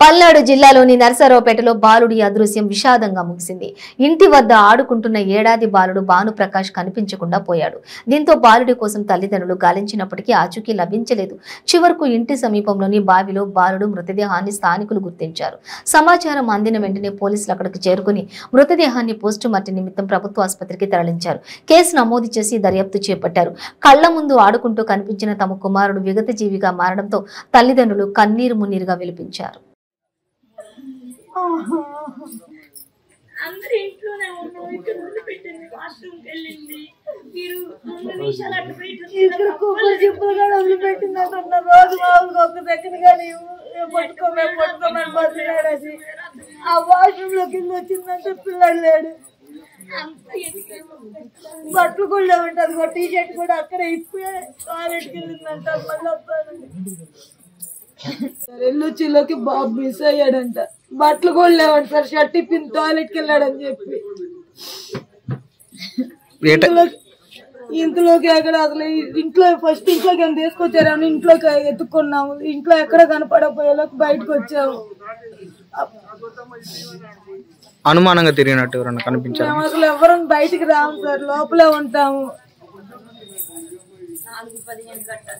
పల్నాడు జిల్లాలోని నర్సరావుపేటలో బాలుడి అదృశ్యం విషాదంగా ముగిసింది. ఇంటి వద్ద ఆడుకుంటున్న ఏడాది బాలుడు భానుప్రకాష్ కనిపించకుండా పోయాడు. దీంతో బాలుడి కోసం తల్లిదండ్రులు గాలించినప్పటికీ ఆచూకీ లభించలేదు. చివరకు ఇంటి సమీపంలోని బావిలో బాలుడు మృతదేహాన్ని స్థానికులు గుర్తించారు. సమాచారం అందిన వెంటనే పోలీసులు అక్కడికి చేరుకుని మృతదేహాన్ని పోస్టుమార్టం నిమిత్తం ప్రభుత్వ ఆసుపత్రికి తరలించారు. కేసు నమోదు చేసి దర్యాప్తు చేపట్టారు. కళ్ల ముందు ఆడుకుంటూ కనిపించిన తమ కుమారుడు విగత జీవిగా మారడంతో తల్లిదండ్రులు కన్నీరు మున్నీరుగా విలిపించారు. అందరూ ఇంట్లోనే ఉన్నాం. ఇక్కడ వదిలిపెట్టింది, వాష్రూమ్కి వెళ్ళింది. మీరు 2 నిమిషాలు అటు ఇక్కడ కుక్కలు చిప్పులు కూడా వదిలిపెట్టినట్టున్న రోజు మామూలుగా ఒక సెకండ్ కానీ పట్టుకోమని బతిలాడు. అది ఆ వాష్రూమ్ లో కింద వచ్చిందంటే పిల్లడు లేడు. బట్టలు కూడా లేవంట. అది కూడా టీ షర్ట్ కూడా అక్కడే ఇప్పుడే టాయిలెట్కి వెళ్ళిందంట. మళ్ళీ ఎల్లుచ్చిలోకి బాబు మిస్ అయ్యాడంట. బట్టలు కూడా లేవంట సార్. షర్ట్ ఇప్పింది, టాయిలెట్కి వెళ్ళాడని చెప్పి. ఇంట్లోకి ఎక్కడ అసలు ఇంట్లో ఫస్ట్ ఇంట్లోకి ఏమైనా తీసుకొచ్చారని ఇంట్లోకి ఎత్తుకున్నాము. ఇంట్లో ఎక్కడ కనపడపోయేలోకి బయటకు వచ్చాము. అనుమానంగా తిరిగినట్టు ఎవరన్నా కనిపించారు? మేము అసలు ఎవరం బయటికి రాము సార్, లోపలే ఉంటాము. 4-15 గంటలు